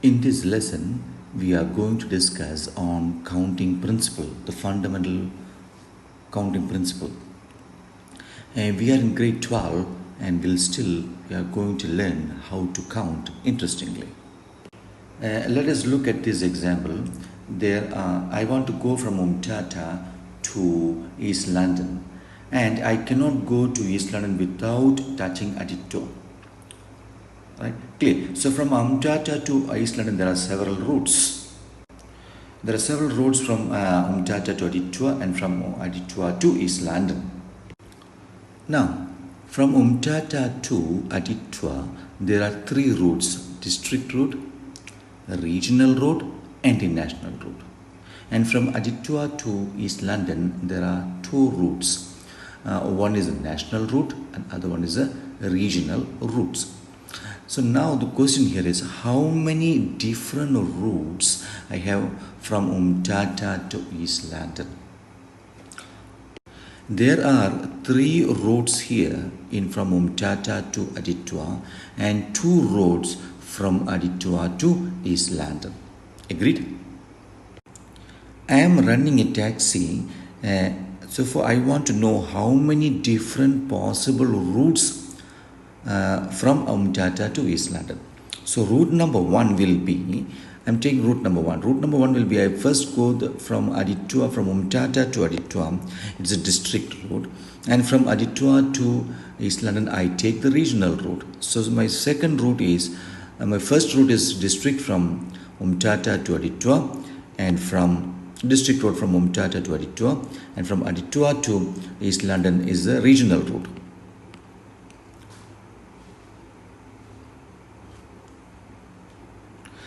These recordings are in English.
In this lesson, we are going to discuss on counting principle, the fundamental counting principle. And we are in grade 12 and we are going to learn how to count interestingly. Let us look at this example. I want to go from Umtata to East London, and I cannot go to East London without touching Aditto. Right? Clear. So from Umtata to East London, there are several routes. There are several routes from Umtata to Adittua and from Adittua to East London. Now, from Umtata to Adittua, there are three routes: district route, regional route, and the national route. And from Adittua to East London, there are two routes. One is a national route and other one is a regional route. So now the question here is, how many different routes I have from Umtata to East London? There are three roads here from Umtata to Adittua and two roads from Adittua to East London. Agreed? I am running a taxi, so I want to know how many different possible routes from Umtata to East London. So route number one will be, I'm taking route number one. Route number one will be, I first go from Adittua, from Umtata to Adittua. It's a district route. And from Adittua to East London, I take the regional route. So my second route is, my first route is district from Umtata to Adittua, and from district road from Umtata to Adittua, and from Adittua to East London is the regional route.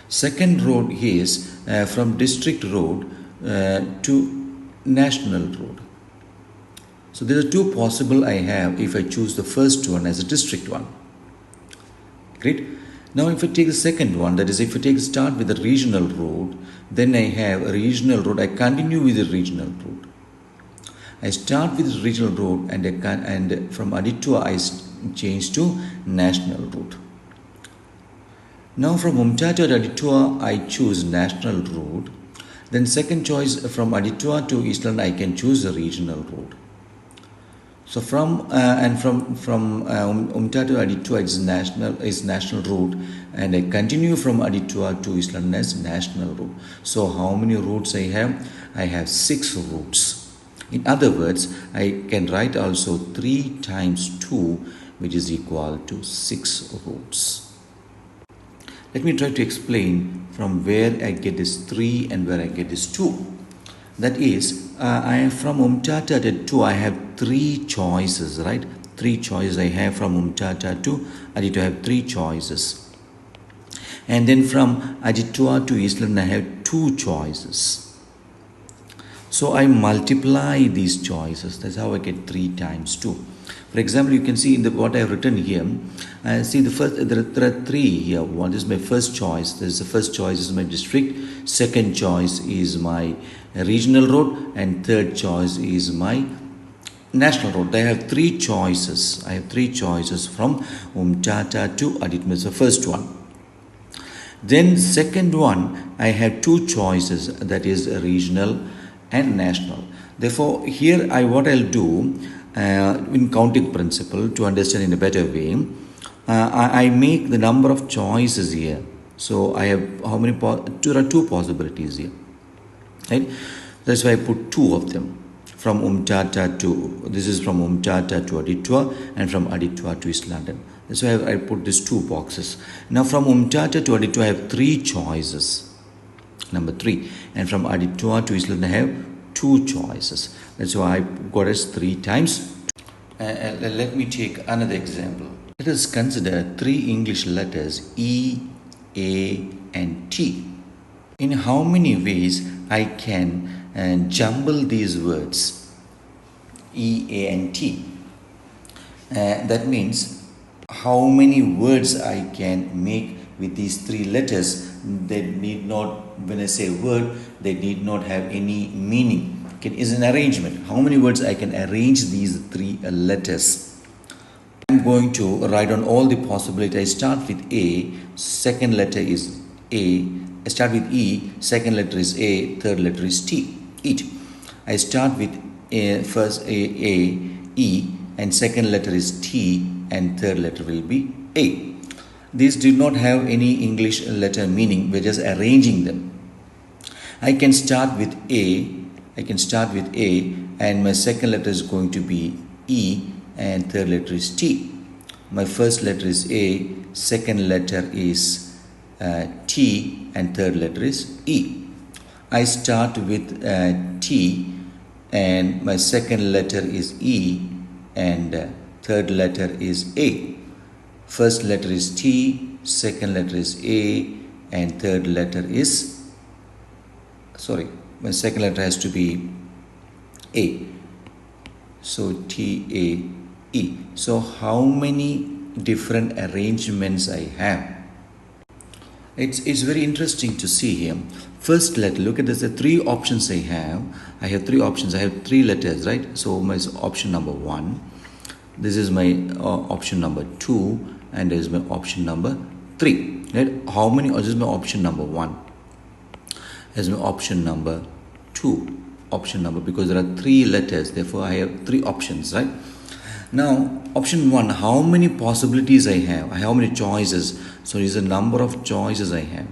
Second road is from district road to national road. So there are two possible I have if I choose the first one as a district one. Great. Now if I take the second one, that is if I start with the regional road, then I have a regional road. I continue with the regional road. I start with the regional road and from Adittua I change to national route. Now from Umtata to Adittua, I choose national route. Then second choice, from Adittua to East London, I can choose the regional route. So from Umtata to Adittua is national route, and I continue from Adittua to East London as national route. So how many routes I have? I have 6 routes. In other words, I can write also 3 times 2, which is equal to 6 routes. Let me try to explain from where I get this 3 and where I get this 2. That is, I am from Umtata to Adittua, I have 3 choices, right? 3 choices I have from Umtata to Adittua, I have 3 choices. And then from Adittua to East London, I have 2 choices. So I multiply these choices. That's how I get 3 times 2. For example, you can see in what I have written here. See the first. There are 3 here. One is my first choice. This is the first choice is my district. Second choice is my regional road, and third choice is my national road. I have 3 choices. I have 3 choices from Umtata to Adittua. It's the first one. Then second one, I have 2 choices. That is regional and national. Therefore, here what I'll do. In counting principle, to understand in a better way, I make the number of choices here. So I have how many? There are 2 possibilities here, right? That's why I put 2 of them. From Umtata to, this is from Umtata to Adittua, and from Adittua to East London. That's why I put these 2 boxes. Now from Umtata to Adittua, I have 3 choices. Number 3, and from Adittua to East London, I have 2 choices. That's why I got as 3 times. Let me take another example. Let us consider 3 English letters E, A, and T. In how many ways I can jumble these words E, A, and T? That means how many words I can make with these 3 letters. They need not, when I say word, they need not have any meaning. Is an arrangement. How many words I can arrange these 3 letters? I'm going to write on all the possibilities. I start with A. Second letter is A. I start with E, second letter is A, third letter is T. Eat. I start with first A, E, and second letter is T, and third letter will be A. These do not have any English letter meaning, we're just arranging them. I can start with A, and my second letter is going to be E, and third letter is T. My first letter is A, second letter is T, and third letter is E. I start with T, and my second letter is E, and third letter is A. First letter is T, second letter is A, and third letter is, my second letter has to be A. So T, A, E. So how many different arrangements I have? It's very interesting to see here. First letter, look at this, the three options I have. I have three options. I have three letters, right? So my option number 1. This is my option number 2, and this is my option number 3. Right? How many? This is my option number 1. This is my option number 2. Option number, because there are three letters, therefore I have three options, right? Now, option 1, how many possibilities I have? How many choices? So is the number of choices I have.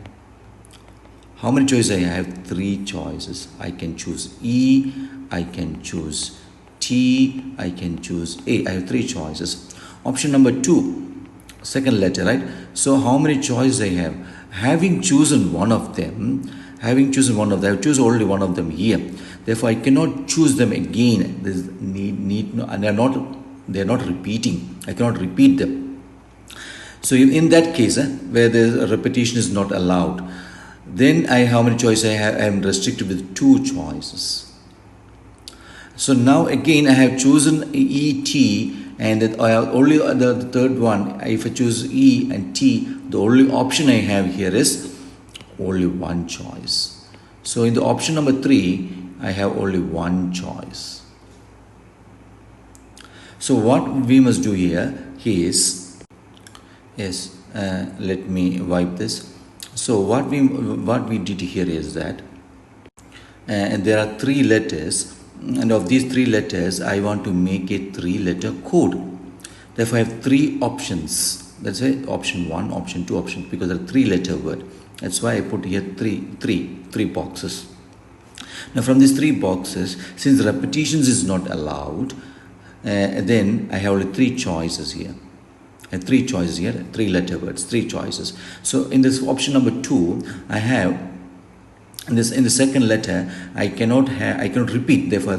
How many choices I have? 3 choices. I can choose E, I can choose T, I can choose A. I have 3 choices. Option number 2, second letter, right? So how many choices I have? Having chosen one of them, I have chosen only one of them here. Therefore, I cannot choose them again. There is and they are not repeating. I cannot repeat them. So in that case, where the repetition is not allowed, then how many choices I have? I am restricted with 2 choices. So now again I have chosen E, T, and I have only the third one. If I choose E and T, the only option I have here is only one choice. So in the option number 3, I have only one choice. So what we must do here is, let me wipe this. So what we did here is that, and there are 3 letters, and of these 3 letters, I want to make a 3-letter code. Therefore, I have 3 options. That's why option 1, option 2, option, because they're 3-letter word. That's why I put here three boxes. Now from these 3 boxes, since repetitions is not allowed, then I have only 3 choices here. 3 choices here, 3-letter words, 3 choices. So in this option number 2, I have in the second letter I cannot repeat. Therefore,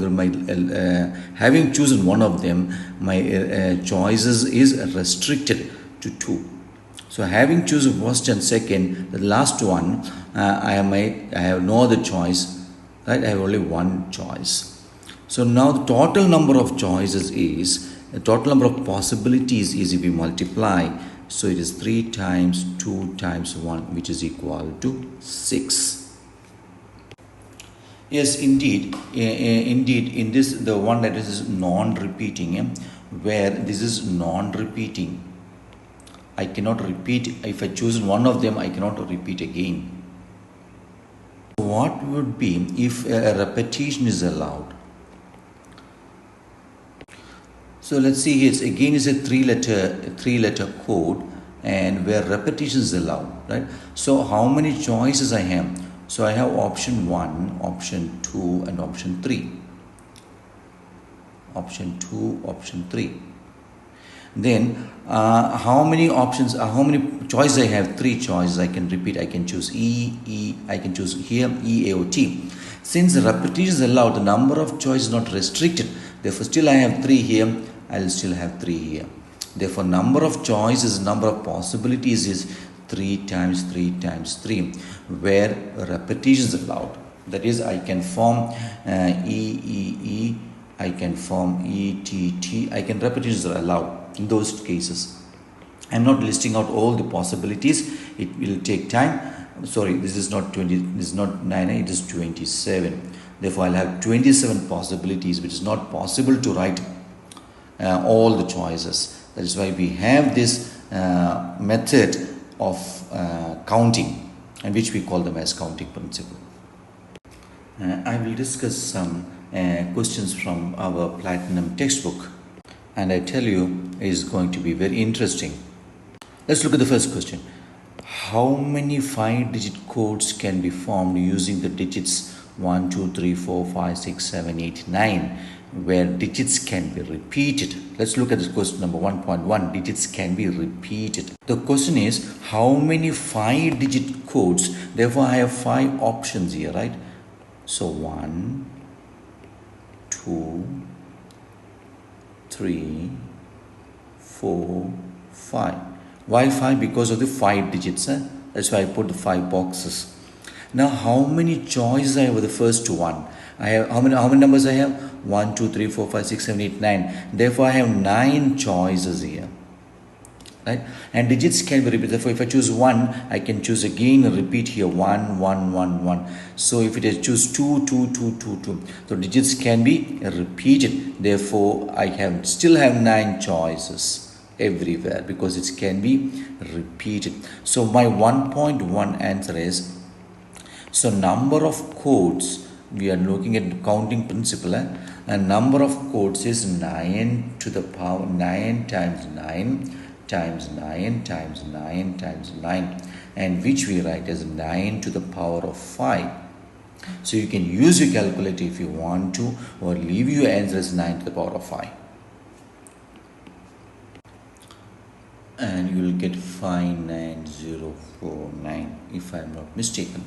having chosen one of them, my choices is restricted to 2. So having chosen first and second, the last one, I have no other choice, right? I have only one choice. So now the total number of choices is, the total number of possibilities is, if we multiply, so it is 3 times 2 times 1, which is equal to 6. Yes, indeed, in this, the one that is non-repeating, where this is non-repeating, I cannot repeat. If I choose one of them, I cannot repeat again. What would be if a repetition is allowed? So let's see here. Again, is a three-letter code, and where repetition is allowed, right? So how many choices I have? So I have option 1, option 2, and option 3. Option 2, option 3. Then how many options, how many choices I have? 3 choices. I can repeat. I can choose E, I can choose here E, A, or T. Since repetition is allowed, the number of choices is not restricted. Therefore, still I have 3 here. I'll still have 3 here. Therefore, number of choices, number of possibilities is 3 times 3 times 3, where repetition is allowed. That is, I can form E, I can form E, T. I can repetitions are allowed in those cases. I'm not listing out all the possibilities. It will take time. Sorry, this is not 20. This is not 9. It is 27. Therefore, I'll have 27 possibilities, which is not possible to write all the choices. That is why we have this method of counting. and which we call them as counting principle. I will discuss some questions from our platinum textbook, and I tell you is going to be very interesting. Let's look at the first question. How many 5-digit codes can be formed using the digits 1, 2, 3, 4, 5, 6, 7, 8, 9, where digits can be repeated? Let's look at this question number 1.1. Digits can be repeated. The question is how many 5-digit codes? Therefore, I have 5 options here, right? So 1, 2, 3, 4, 5. Why 5? Because of the 5 digits. That's why I put the 5 boxes. Now, how many choices I have with the first one? I have how many numbers I have? 1, 2, 3, 4, 5, 6, 7, 8, 9. Therefore, I have 9 choices here. Right? And digits can be repeated. Therefore, if I choose 1, I can choose again and repeat here 1, 1, 1, 1. So if it is choose 2, 2, 2, 2, 2. So digits can be repeated. Therefore, I still have 9 choices everywhere because it can be repeated. So my 1.1 answer is, so number of codes, we are looking at counting principle, and number of codes is 9 to the power 9 times 9 times 9 times 9 times 9, and which we write as 9 to the power of 5. So you can use your calculator if you want to, or leave your answer as 9 to the power of 5. And you will get 59049 if I am not mistaken.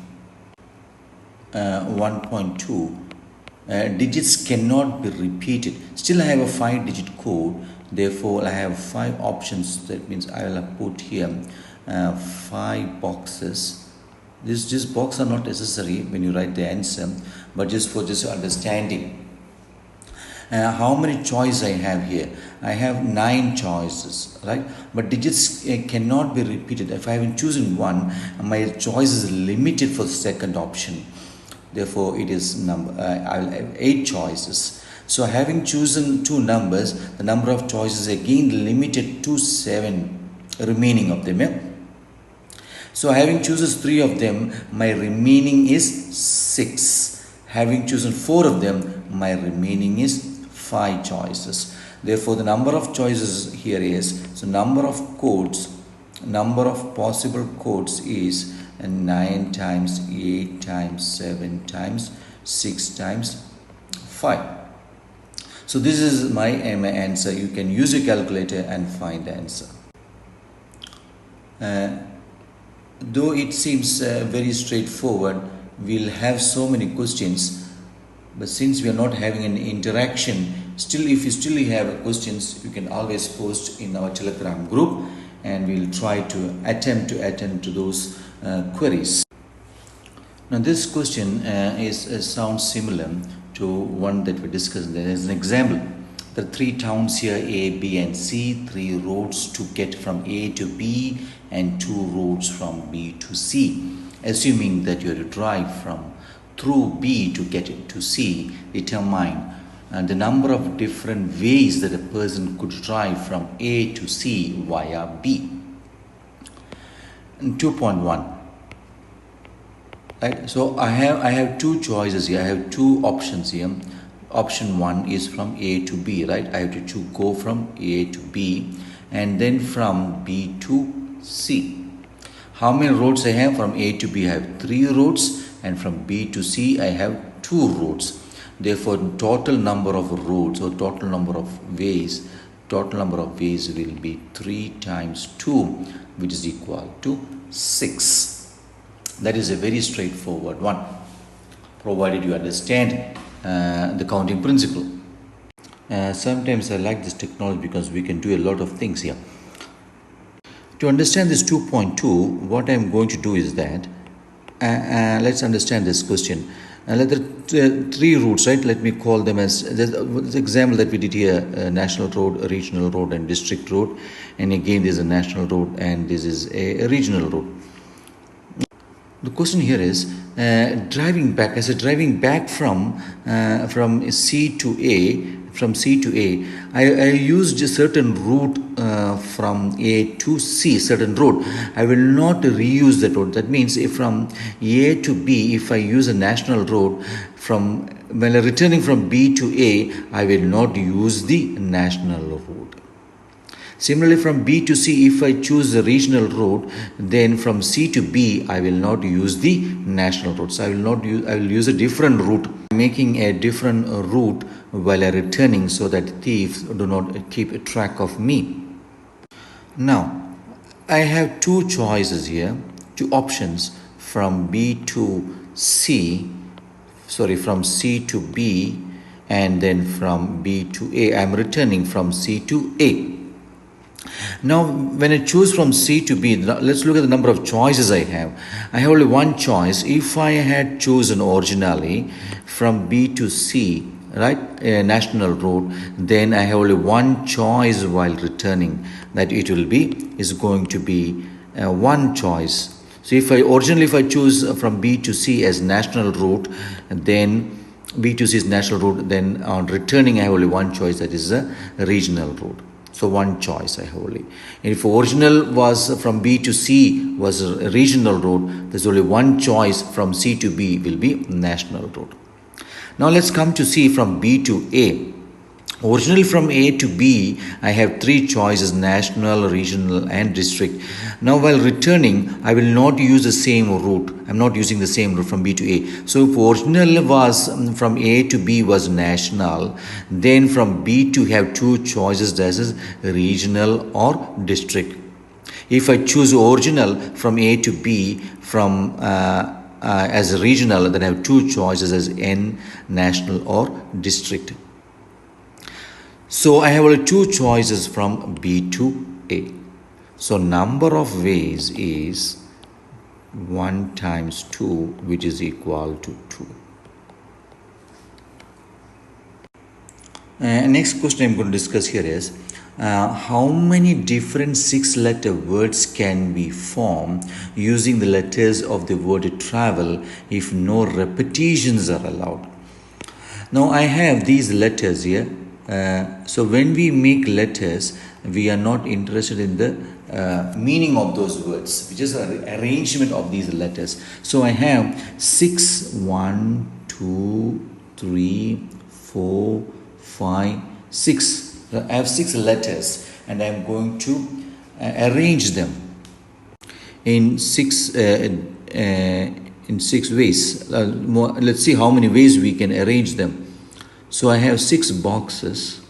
1.2, digits cannot be repeated. Still I have a 5-digit code, therefore I have 5 options. That means I will put here 5 boxes. This box are not necessary when you write the answer, but just for understanding. How many choices I have here? I have 9 choices, right? But digits cannot be repeated. If I haven't chosen one, my choice is limited for the second option. Therefore, it is I will have 8 choices. So, having chosen 2 numbers, the number of choices again limited to 7 remaining of them. Yeah? So, having chosen 3 of them, my remaining is 6. Having chosen 4 of them, my remaining is 5 choices. Therefore, the number of choices here is, so number of possible codes is 9 times 8 times 7 times 6 times 5. So this is my answer. You can use your calculator and find the answer. Though it seems very straightforward, we'll have so many questions, but since we are not having an interaction, still if you still have questions, you can always post in our Telegram group, and we'll try to attempt to attend to those queries. Now this question sounds similar to one that we discussed. There is an example. There are 3 towns here, A, B and C, 3 roads to get from A to B and 2 roads from B to C. Assuming that you have to drive through B to get to C, determine the number of different ways that a person could drive from A to C via B. 2.1. Right, so I have 2 choices here. I have 2 options here. Option 1 is from A to B, right? I have to go from A to B and then from B to C. How many roads I have? From A to B I have 3 roads, and from B to C I have 2 roads. Therefore, total number of roads or total number of ways will be 3 times 2, which is equal to 6. That is a very straightforward one, provided you understand the counting principle. Sometimes I like this technology because we can do a lot of things here. To understand this 2.2, what I am going to do is that let's understand this question. There are 3 routes, right? Let me call them as the example that we did here: national road, regional road, and district road. And again, this is a national road, and this is a regional road. The question here is driving back. As a driving back from C to A, from C to A, I used a certain route from A to C, certain route. I will not reuse that route. That means if from A to B, if I use a national route, from when returning from B to A, I will not use the national route. Similarly, from B to C, if I choose the regional route, then from C to B, I will not use the national route. So I will use a different route, making a different route while returning, so that thieves do not keep track of me. Now, I have two choices here, two options from from C to B, and then from B to A. I am returning from C to A. Now, when I choose from C to B, let's look at the number of choices I have. I have only one choice. If I had chosen originally from B to C, right, a national route, then I have only one choice while returning. That is going to be one choice. So if I choose from B to C as national route, then B to C is national route, then on returning I have only one choice, that is a regional route. So one choice I have only. And if original was from B to C was a regional route, there's only one choice from C to B will be national route. Now let's come to see from B to A. Originally from A to B, I have three choices: national, regional, and district. Now while returning, I will not use the same route. I'm not using the same route from B to A. So if original was from A to B was national, then from B to have two choices, that is regional or district. If I choose original from A to B from as regional, then I have two choices as N, national or district. So I have only two choices from B to A. So number of ways is 1 times 2, which is equal to 2. Next question I'm going to discuss here is how many different 6-letter words can be formed using the letters of the word travel if no repetitions are allowed. Now I have these letters here. So when we make letters, we are not interested in the meaning of those words, which is an arrangement of these letters. So I have 6, 1, 2, 3, 4, 5, 6. I have 6 letters, and I am going to arrange them in six ways. Let's see how many ways we can arrange them. So I have 6 boxes,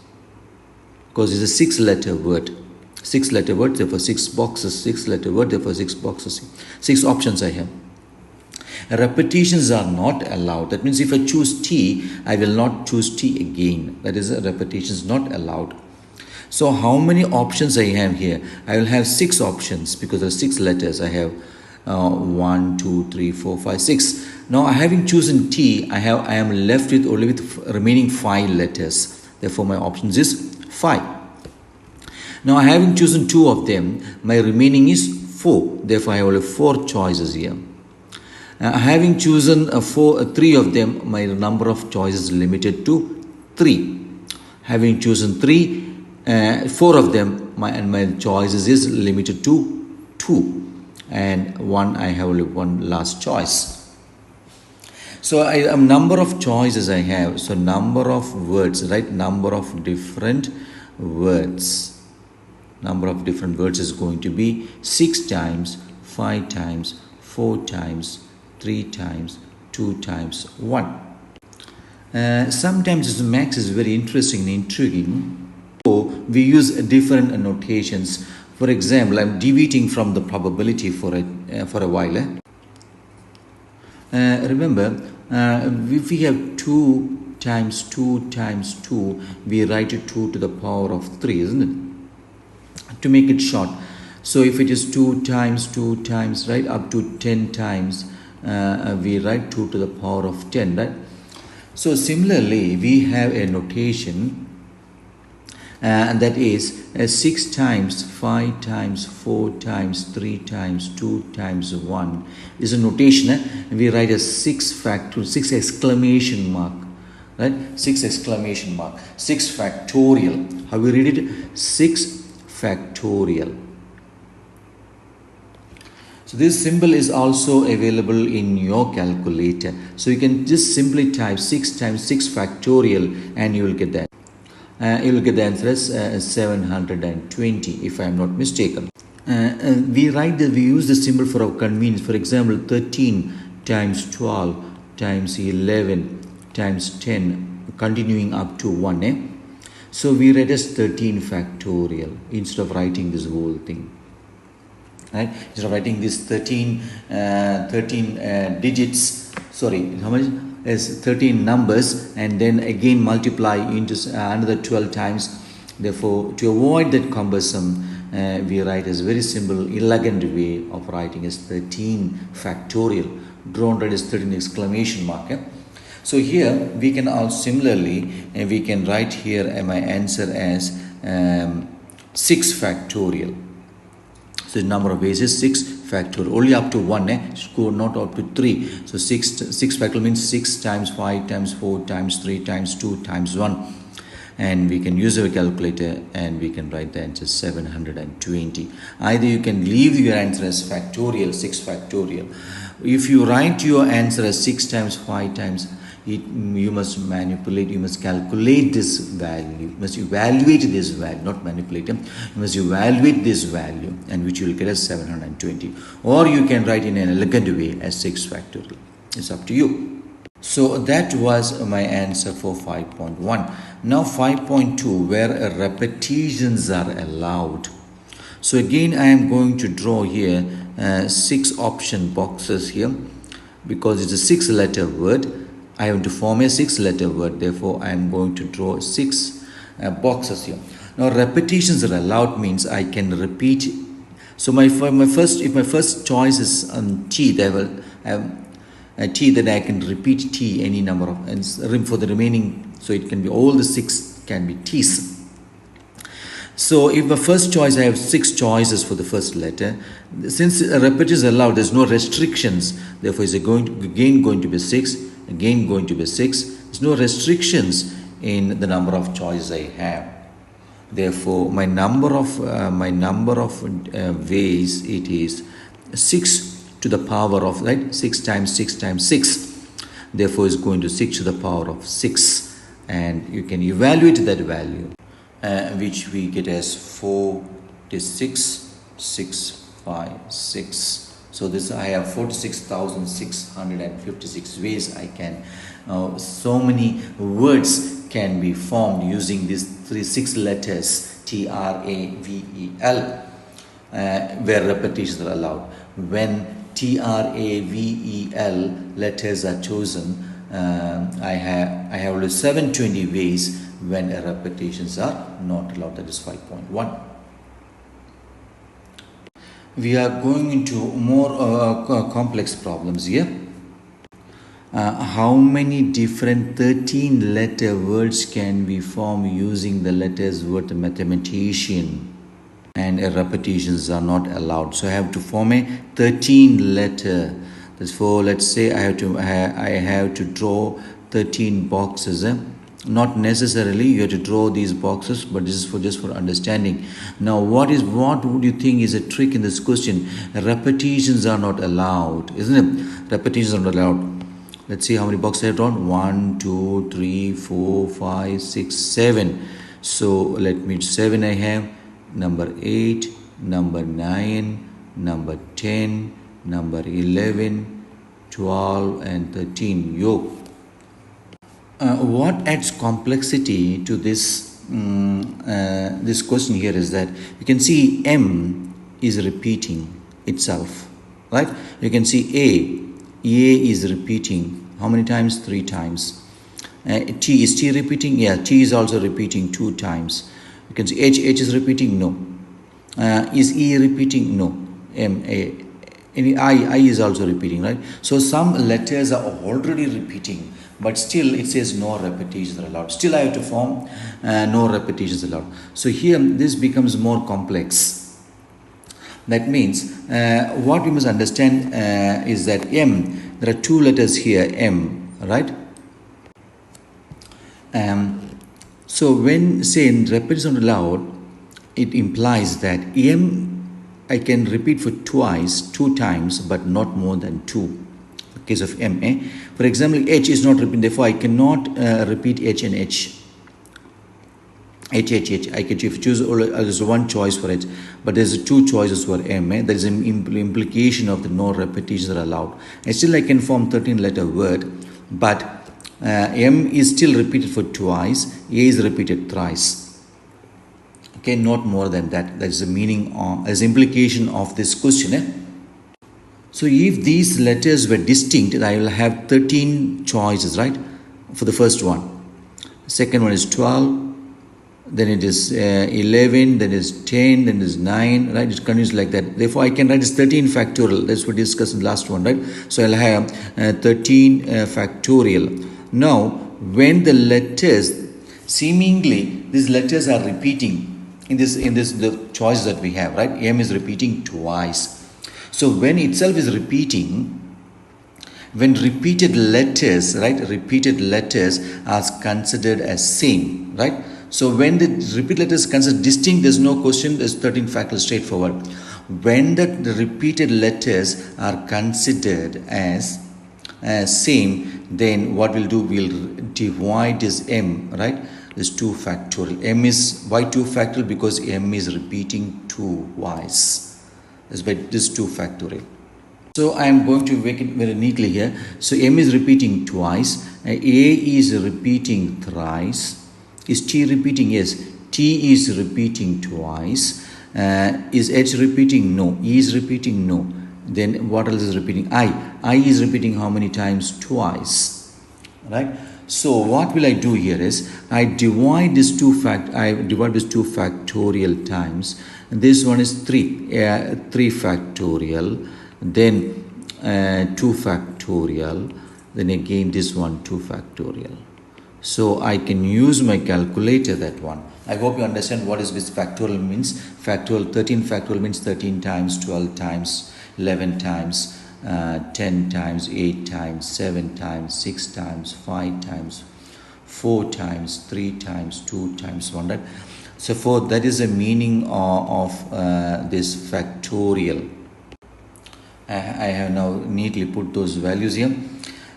because it's a 6-letter word. 6-letter word, therefore 6 boxes. 6-letter word, therefore 6 boxes. 6 options I have. Repetitions are not allowed. That means if I choose T, I will not choose T again. That is, repetitions not allowed. So how many options I have here? I will have 6 options, because there are 6 letters. I have 1, 2, 3, 4, 5, 6. Now, having chosen T, I am left with only with remaining 5 letters. Therefore, my options is 5. Now, having chosen 2 of them, my remaining is 4. Therefore, I have only 4 choices here. Having chosen 3 of them, my number of choices is limited to 3. Having chosen 4 of them, my choices is limited to 2. And 1, I have only 1 last choice. So number of choices I have. So number of words, right? Number of different words. Number of different words is going to be 6 times, 5 times, 4 times, 3 times, 2 times, 1. Sometimes this max is very interesting and intriguing. So we use different notations. For example, I'm deviating from the probability for a while. Remember, if we have 2 times 2 times 2, we write it 2 to the power of 3, isn't it? To make it short. So if it is 2 times, right, up to 10 times, we write 2 to the power of 10, right? So similarly, we have a notation, and that is 6 times, 5 times, 4 times, 3 times, 2 times 1 is a notation. We write a 6 exclamation mark. right? 6 exclamation mark, 6 factorial. How we read it? 6 factorial. So this symbol is also available in your calculator. So you can just simply type 6 times 6 factorial and you will get that. You will get the answer as 720 if I am not mistaken. We use the symbol for our convenience. For example, 13 times 12 times 11 times 10 continuing up to 1. So we write as 13 factorial instead of writing this whole thing. Right? Instead of writing this 13 digits, sorry, how much? Is 13 numbers and then again multiply into another 12 times. Therefore, to avoid that cumbersome, we write as very simple, elegant way of writing as 13 factorial. Drawn red is 13 exclamation mark. So here we can also similarly, we can write here my answer as 6 factorial. So the number of ways is 6 factorial, only up to 1, score not up to 3. So 6 factorial means 6 times 5 times 4 times 3 times 2 times 1. And we can use our calculator and we can write the answer 720. Either you can leave your answer as factorial, 6 factorial. If you write your answer as 6 times 5 times, you must manipulate, you must calculate this value, you must evaluate this value, not manipulate them. You must evaluate this value and which you will get as 720. Or you can write in an elegant way as 6 factorial. It's up to you. So that was my answer for 5.1. Now 5.2, where repetitions are allowed. So again I am going to draw here 6 option boxes here because it's a 6-letter word. I have to form a 6-letter word, therefore I am going to draw 6 boxes here. Now repetitions are allowed means I can repeat. So if my first choice is T, then I can repeat T any number of, and for the remaining, so it can be all the 6 can be T's. So if my first choice, I have 6 choices for the first letter. Since repetition is allowed, there's no restrictions. Therefore, it's going to be 6. Again going to be 6. There's no restrictions in the number of choices I have. Therefore, my number of ways, it is 6 to the power of, right, 6 times 6 times 6. Therefore, it's going to 6 to the power of 6. And you can evaluate that value, which we get as 46, 6, 5, 6. So this I have 46,656 ways I can. So many words can be formed using these 6 letters TRAVEL, where repetitions are allowed. When TRAVEL letters are chosen, I have only 720 ways when repetitions are not allowed. That is 5.1. We are going into more complex problems here. How many different 13-letter words can we form using the letters word mathematician? And repetitions are not allowed. So I have to form a 13-letter. Therefore, let's say I have to draw 13 boxes. Not necessarily you have to draw these boxes, but this is just for understanding. Now what would you think is a trick in this question? Repetitions are not allowed, isn't it? Repetitions are not allowed. Let's see how many boxes I have drawn. 1, 2, 3, 4, 5, 6, 7. So let me 7 I have. Number 8, number 9, number 10, number 11, 12 and 13. What adds complexity to this this question here is that you can see M is repeating itself, right? You can see A is repeating how many times? 3 times. T, is T repeating? Yeah, T is also repeating 2 times. You can see H is repeating? No. Is E repeating? No. I is also repeating, right? So some letters are already repeating, but still it says no repetitions are allowed. Still I have to form no repetitions allowed. So here this becomes more complex. That means what we must understand is that M, there are 2 letters here, M, right? So when say in repetition aloud, it implies that M I can repeat for two times, but not more than two. In case of M, for example, H is not repeated, therefore I cannot repeat H and H. H. I can choose there's one choice for H, but there's two choices for M. There is an implication of the no repetitions are allowed. And still I can form 13-letter word, but M is still repeated for twice, A is repeated thrice. Okay, not more than that. That is the meaning as implication of this question. So if these letters were distinct, I will have 13 choices, right? For the first one. Second one is 12. Then it is 11, then it is 10, then it is 9, right? It continues like that. Therefore, I can write as 13 factorial. That's what we discussed in the last one, right? So I'll have 13 factorial. Now, when the letters, seemingly, these letters are repeating in this the choice that we have, right? M is repeating twice. So when itself is repeating, when repeated letters, right? Repeated letters are considered as same, right? So when the repeat letters considered distinct, there's no question, there's 13 factorial straightforward. When the repeated letters are considered as same, then what we'll do, we'll divide this M, right? This 2 factorial. M is, why 2 factorial? Because M is repeating twice. That's by this 2 factorial. So I am going to make it very neatly here. So M is repeating twice, A is repeating thrice. Is T repeating? Yes. T is repeating twice. Is H repeating? No. E is repeating? No. Then what else is repeating? I is repeating how many times? Twice. Right? So what will I do here is I divide this 2 factorial times. And this one is 3. 3 factorial. Then 2 factorial. Then again this one 2 factorial. So I can use my calculator, that one. I hope you understand what is this factorial means. Factorial, 13 factorial means 13 times, 12 times, 11 times, 10 times, 8 times, 7 times, 6 times, 5 times, 4 times, 3 times, 2 times, 1. Right? So for that is the meaning of this factorial. I have now neatly put those values here.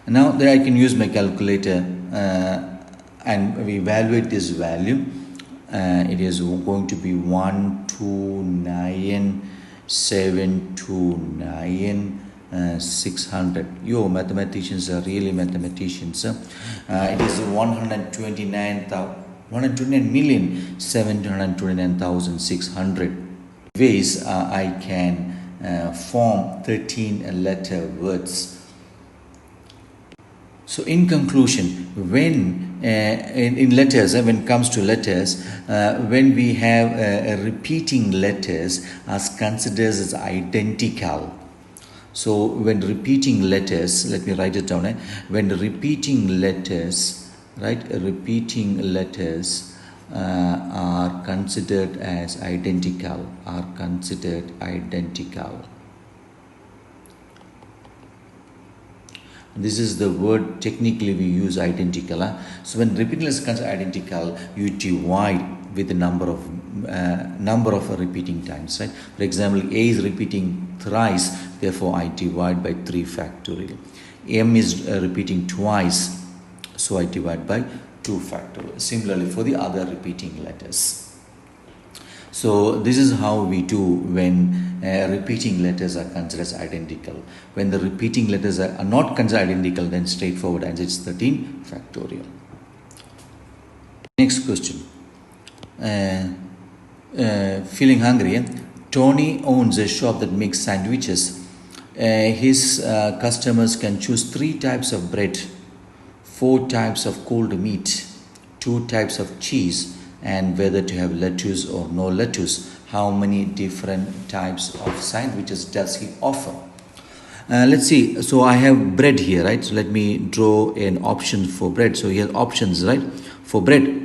Now that I can use my calculator and we evaluate this value. It is going to be 129,729 600. Yo, mathematicians are really mathematicians. It is 129,729,600 ways I can form 13-letter words. So in conclusion, when in letters, when it comes to letters, when we have repeating letters as considered as identical. So when repeating letters, let me write it down. When repeating letters, right? Repeating letters are considered as identical. Are considered identical. This is the word technically we use, identical. So when repeating is considered identical, you divide with the number of repeating times, right? For example, A is repeating thrice, therefore I divide by 3 factorial. M is repeating twice, so I divide by 2 factorial. Similarly for the other repeating letters. So this is how we do when repeating letters are considered as identical. When the repeating letters are not considered identical, then straightforward answer is 13 factorial. Next question. Feeling hungry? Tony owns a shop that makes sandwiches. His customers can choose 3 types of bread, 4 types of cold meat, 2 types of cheese, and whether to have lettuce or no lettuce. How many different types of sandwiches does he offer? Let's see. So I have bread here, right? So let me draw an option for bread. So here options, right? For bread.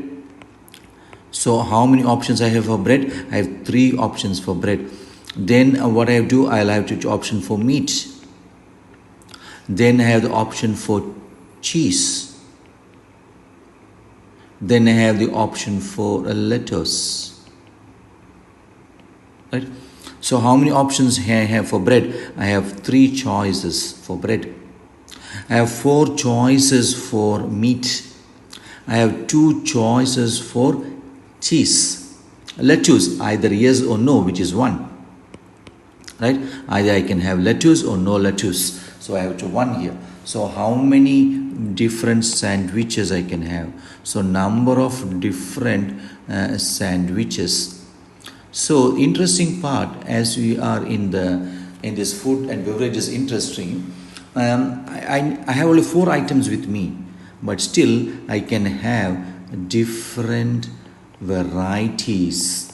So how many options I have for bread? I have 3 options for bread. Then what I do, I'll have to option for meat. Then I have the option for cheese. Then I have the option for letters. Right? So how many options I have for bread? I have 3 choices for bread. I have 4 choices for meat. I have 2 choices for cheese. Let's choose either yes or no, which is 1. Right? Either I can have lettuce or no lettuce. So I have to 1 here. So how many different sandwiches I can have? So number of different sandwiches. So interesting part, as we are in this food and beverages industry, I have only 4 items with me, but still I can have different varieties.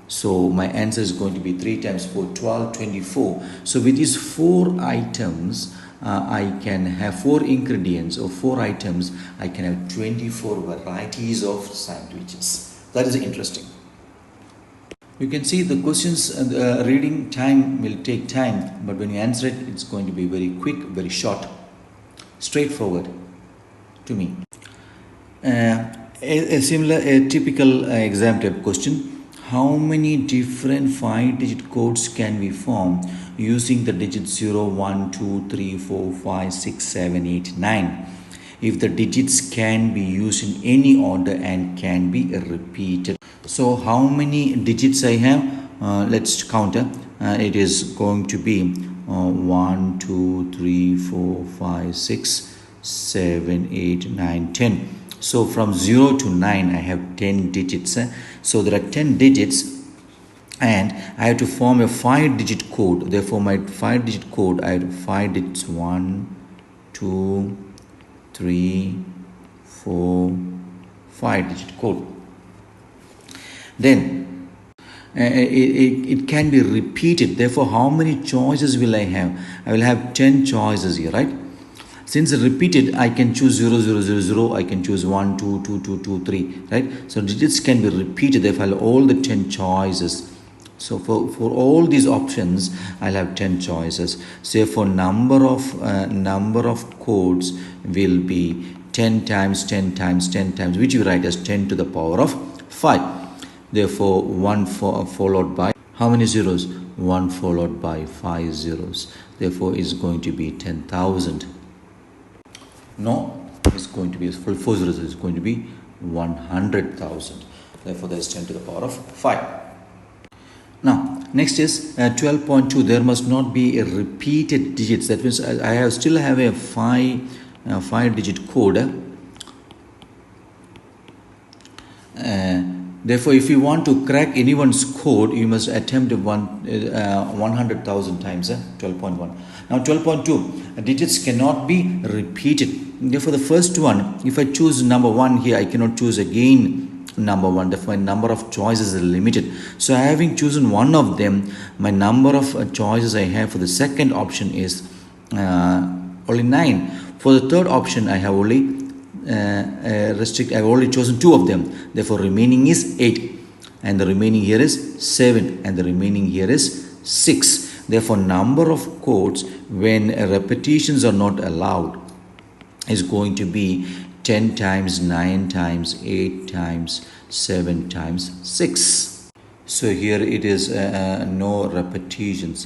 So my answer is going to be 3 times 4, 12, 24. So with these 4 items, I can have 4 ingredients or 4 items. I can have 24 varieties of sandwiches. That is interesting. You can see the questions, reading time will take time, but when you answer it, it's going to be very quick, very short, straightforward to me. A similar, a typical exam type question. How many different 5-digit codes can we form using the digits 0, 1, 2, 3, 4, 5, 6, 7, 8, 9? If the digits can be used in any order and can be repeated. So how many digits I have? Let's count. It is going to be 1, 2, 3, 4, 5, 6, 7, 8, 9, 10. So from 0 to 9 I have 10 digits. So there are 10 digits and I have to form a 5-digit code. Therefore my 5-digit code, I have 5 digits. 1, 2, 3, 4, 5-digit code. Then it can be repeated. Therefore, how many choices will I have? I will have 10 choices here, right? Since repeated, I can choose 0, 0, 0, 0. I can choose 1, 2, 2, 2, 2, 3, right? So digits can be repeated. Therefore, I'll have all the 10 choices. So for all these options, I'll have 10 choices. So for number of codes will be 10 times 10 times 10 times, which you write as 10 to the power of 5. Therefore, 1 followed by how many zeros? 1 followed by 5 zeros. Therefore, it's going to be 10,000. No, it's going to be 4 zeros. It's going to be 100,000. Therefore, there's 10 to the power of 5. Now, next is 12.2. There must not be a repeated digits. That means I still have a 5-digit code. Therefore, if you want to crack anyone's code, you must attempt 100,000 times. 12.1. Now, 12.2. Digits cannot be repeated. Therefore, the first one, if I choose number 1 here, I cannot choose again number 1. Therefore, my number of choices is limited. So, having chosen one of them, my number of choices I have for the second option is only 9. For the third option, I have only I've only chosen 2 of them. Therefore, remaining is 8, and the remaining here is 7, and the remaining here is 6. Therefore, number of codes when repetitions are not allowed is going to be 10 times 9 times 8 times 7 times 6. So here it is no repetitions.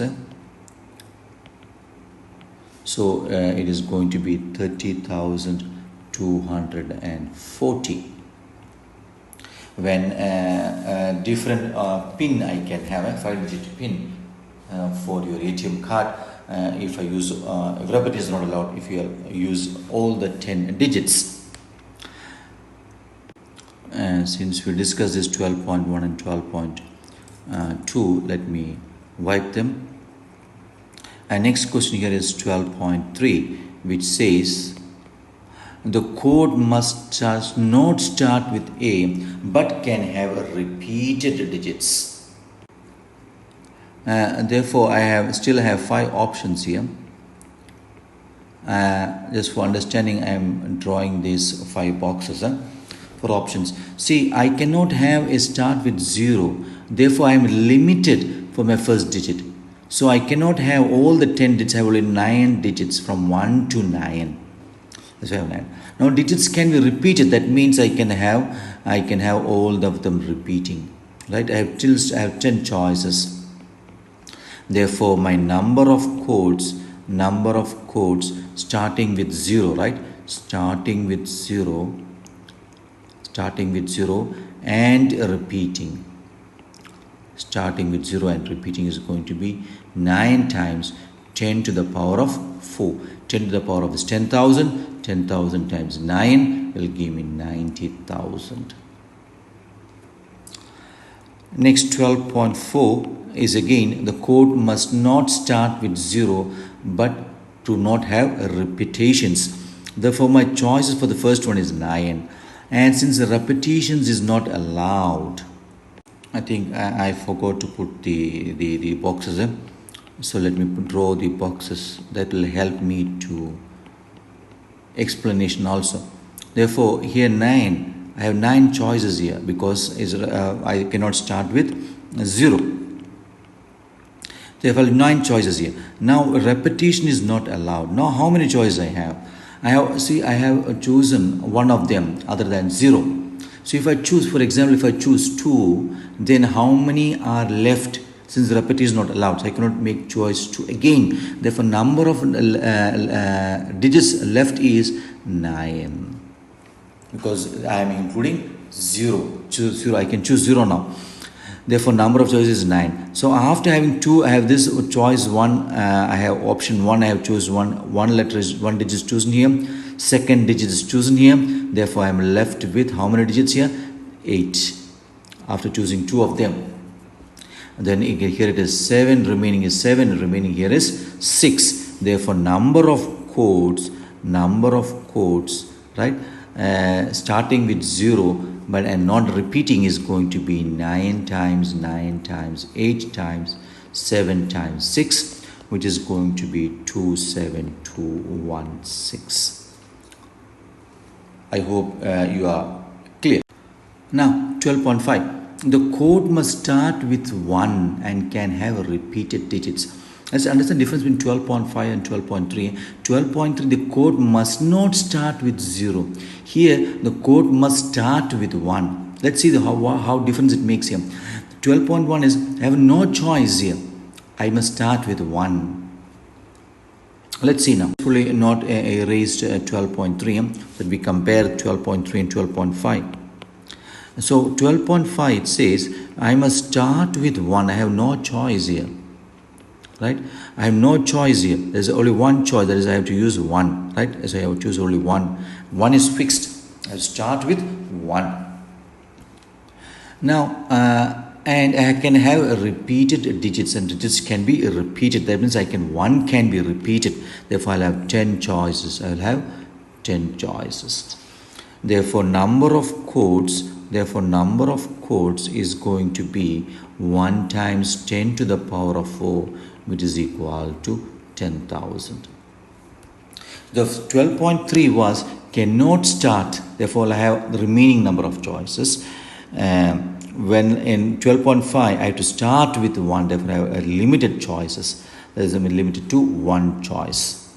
So it is going to be 30,240. When different pin I can have a 5-digit pin for your ATM card. If I use if repetition is not allowed, if you use all the 10 digits. Since we discussed this 12.1 and 12.2, let me wipe them. And next question here is 12.3, which says the code must not start with A but can have repeated digits. Therefore, I still have 5 options here. Just for understanding, I am drawing these 5 boxes for options. See, I cannot have a start with 0. Therefore, I am limited for my first digit. So, I cannot have all the 10 digits. I have only 9 digits from 1 to 9. So I have 9. Now digits can be repeated. That means I can have all of them repeating. Right? I have 10 choices. Therefore, my number of codes starting with 0, right? Starting with 0 and repeating. Starting with 0 and repeating is going to be 9 times 10 to the power of 4. 10 to the power of is 10,000. 10,000 times 9 will give me 90,000. Next, 12.4 is again the code must not start with 0 but to not have repetitions. Therefore, my choices for the first one is 9. And since the repetitions is not allowed, I think I forgot to put the boxes in. So let me draw the boxes. That will help me to explanation also. Therefore, here 9, I have 9 choices here because I cannot start with 0. Therefore, 9 choices here. Now, repetition is not allowed. Now, how many choices I have? I have chosen one of them other than 0. So if I choose, for example, if I choose 2, then how many are left? Since repetition is not allowed, so I cannot make choice 2 again. Therefore, number of digits left is 9. Because I am including 0. Choose 0. I can choose 0 now. Therefore, number of choices is 9. So after having 2, I have this choice 1. I have option 1. I have chosen 1. One digit is chosen here. Second digit is chosen here. Therefore, I am left with how many digits here? 8. After choosing 2 of them. Then here it is 7. Remaining is 7. Remaining here is 6. Therefore, number of codes, right? Starting with 0 but and not repeating is going to be 9 times 9 times 8 times 7 times 6, which is going to be 27216. I hope you are clear. Now 12.5. The code must start with 1 and can have repeated digits. Let's understand the difference between 12.5 and 12.3. 12.3, the code must not start with 0. Here, the code must start with 1. Let's see how difference it makes here. 12.1 is, I have no choice here. I must start with 1. Let's see now. Fully not erased 12.3, but we compare 12.3 and 12.5. So 12.5, it says, I must start with 1. I have no choice here. Right? I have no choice here. There's only one choice. That is, I have to use 1. Right? So I have to choose only 1. 1 is fixed. I start with 1. Now, and I can have repeated digits, and digits can be repeated. That means 1 can be repeated. Therefore, I'll have 10 choices. I will have 10 choices. Therefore, number of codes is going to be 1 times 10 to the power of 4, which is equal to 10,000. The 12.3 was cannot start. Therefore, I have the remaining number of choices. When in 12.5, I have to start with 1. Therefore, I have limited choices. That is limited to 1 choice.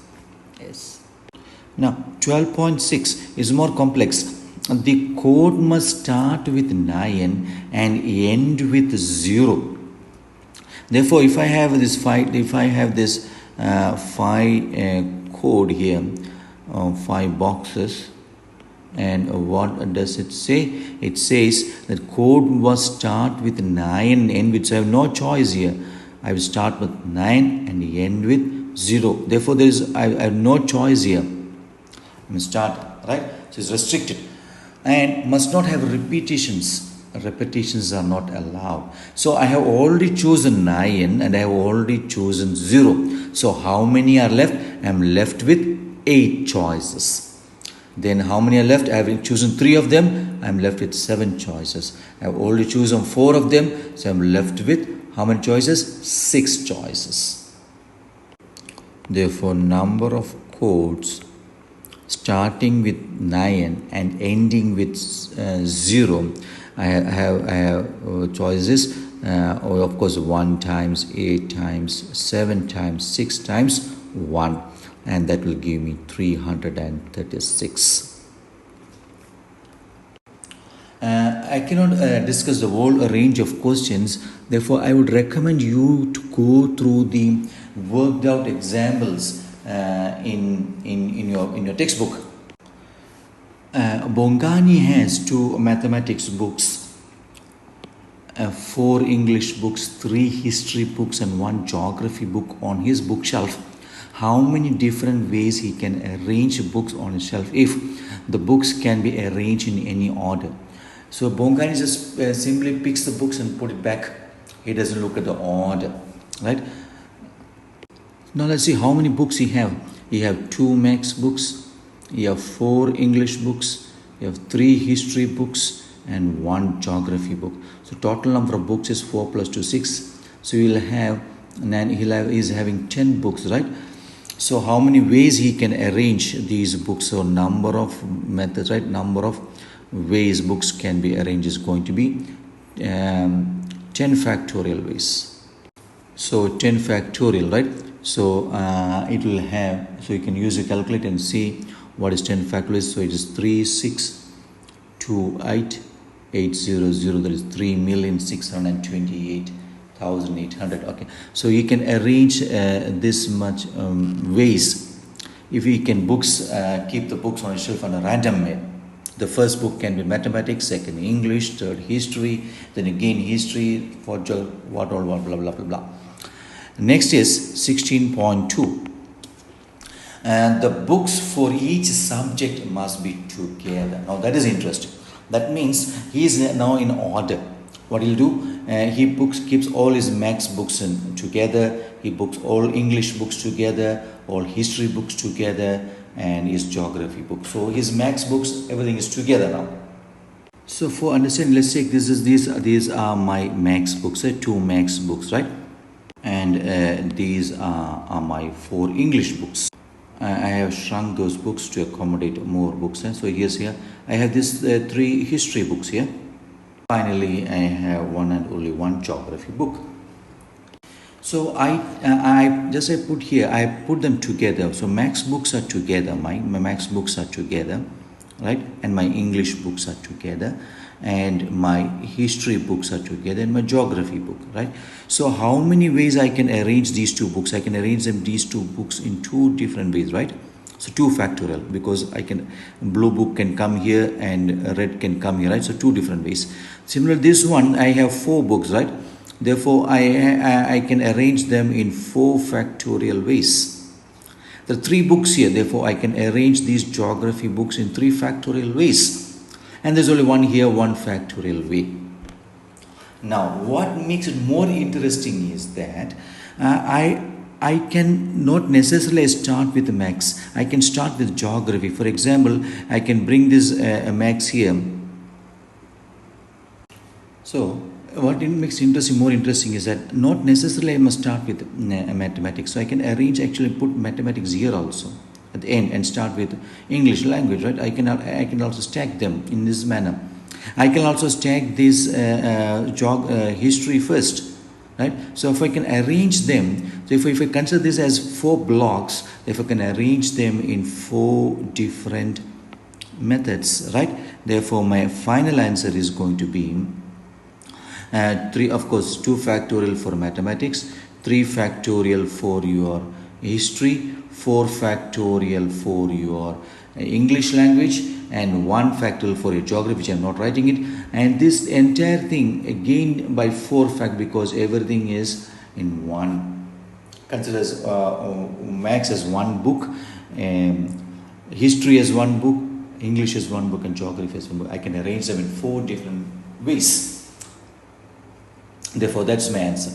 Yes. Now, 12.6 is more complex. The code must start with 9 and end with 0. Therefore, if I have this 5 code here, 5 boxes, and what does it say? It says that code must start with 9 and end with 0. I have no choice here. I will start with 9 and end with 0. Therefore, I have no choice here. I must start, right? So it's restricted. And must not have repetitions. Repetitions are not allowed. So I have already chosen 9 and I have already chosen 0. So how many are left? I am left with 8 choices. Then how many are left? I have chosen 3 of them. I am left with 7 choices. I have already chosen 4 of them. So I am left with how many choices? 6 choices. Therefore, number of codes starting with 9 and ending with 0, I have choices. Of course, 1 times, 8 times, 7 times, 6 times 1. and that will give me 336. I cannot discuss the whole range of questions. Therefore, I would recommend you to go through the worked out examples in your textbook. Bongani has 2 mathematics books, 4 English books, 3 history books, and 1 geography book on his bookshelf. How many different ways he can arrange books on his shelf if the books can be arranged in any order? So Bongani just simply picks the books and put it back. He doesn't look at the order, right? Now let's see how many books he have. He have 2 maths books, he have 4 English books, he have 3 history books, and 1 geography book. So total number of books is 4 plus 2, 6. So he's having 10 books, right? So how many ways he can arrange these books? So number of methods, right? Number of ways books can be arranged is going to be 10 factorial ways. So 10 factorial, right? So it will have, so you can use a calculator and see what is 10 factorial. So it is 3628,800, that is 3,628,800. Okay, so you can arrange this much ways. If you can keep the books on a shelf on a random way. The first book can be mathematics, second English, third history, then again history, what all, blah, blah, blah, blah, blah. Next is 16.2. And the books for each subject must be together. Now that is interesting. That means he is now in order. What he'll do, he keeps all his maths books together, he books all English books together, all history books together, and his geography book. So his maths books, everything is together now. So for understanding, let's say these are my maths books, 2 maths books, right? And these are my 4 English books. I have shrunk those books to accommodate more books. So here I have these 3 history books here. Finally, I have 1 and only 1 geography book. So I put them together. So maths books are together. My maths books are together, right? And my English books are together, and my history books are together, and my geography book, right? So how many ways I can arrange these 2 books? I can arrange these 2 books in 2 different ways, right? So 2 factorial, because blue book can come here and red can come here, right? So 2 different ways. Similar, this one I have 4 books, right? Therefore, I can arrange them in 4 factorial ways. There are 3 books here. Therefore, I can arrange these geography books in 3 factorial ways. And there's only 1 here, 1 factorial way. Now, what makes it more interesting is that I can not necessarily start with maths. I can start with geography. For example, I can bring this maths here. So, what makes it more interesting is that not necessarily I must start with mathematics. So I can put mathematics here also at the end and start with English language, right? I can also stack them in this manner. I can also stack this history first, right? So if I can arrange them, so if I consider this as 4 blocks, if I can arrange them in 4 different methods, right? Therefore, my final answer is going to be 3, of course, 2 factorial for mathematics, 3 factorial for your history, 4 factorial for your English language, and 1 factorial for your geography, which I am not writing it. And this entire thing again by 4 fact, because everything is in 1. Considers maths as 1 book, history as 1 book, English as 1 book, and geography as 1 book. I can arrange them in 4 different ways. Therefore, that's my answer.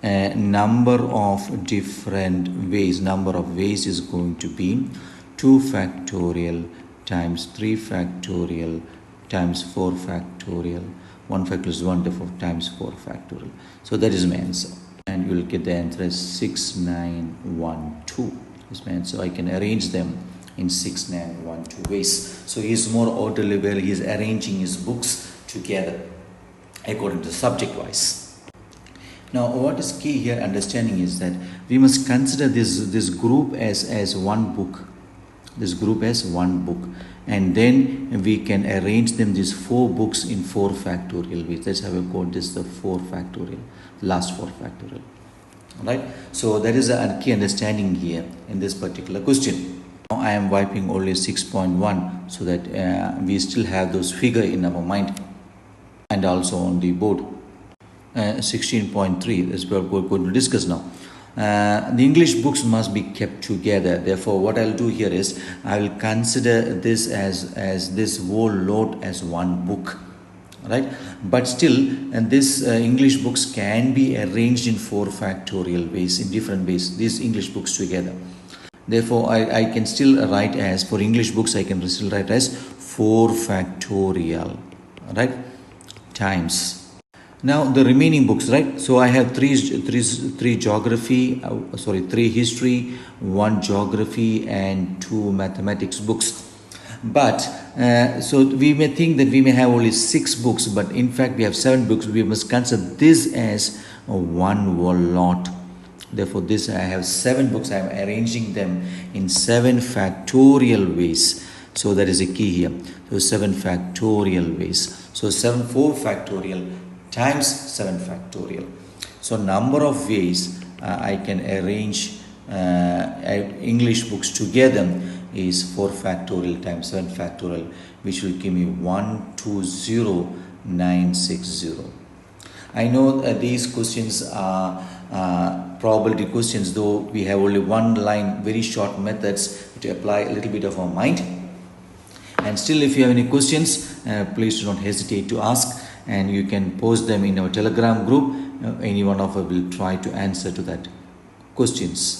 Number of different ways. Number of ways is going to be 2 factorial times 3 factorial times 4 factorial. 1 factorial is 1, therefore times 4 factorial. So that is my answer. And you will get the answer as 6912. Is my answer. So I can arrange them in 6912 ways. So he is more orderly where he is arranging his books together according to subject wise. Now, what is key here understanding is that we must consider this group as one book. This group as one book, and then we can arrange them these 4 books in 4 factorial ways. That's how we call this the 4 factorial, last 4 factorial. Right? So that is a key understanding here in this particular question. Now I am wiping only 6.1 so that we still have those figure in our mind, and also on the board. 16.3 is what we're going to discuss now. The English books must be kept together. Therefore, what I'll do here is I will consider this as this whole load as one book, right? But still, and this English books can be arranged in 4 factorial ways, in different ways. These English books together. Therefore, I can still write as, for English books, I can still write as 4 factorial, right? Times. Now the remaining books, right? So I have three geography, 3 history, 1 geography, and 2 mathematics books. But so we may think that we may have only 6 books, but in fact we have 7 books. We must consider this as one whole lot. Therefore, this I have 7 books. I am arranging them in 7 factorial ways. So that is a key here. So 7 factorial ways. So 4 factorial times 7 factorial. So number of ways I can arrange English books together is 4 factorial times 7 factorial, which will give me 120960. I know these questions are probability questions, though we have only one line, very short methods to apply a little bit of our mind. And still, if you have any questions, please do not hesitate to ask, and you can post them in our Telegram group. Any one of us will try to answer to that questions.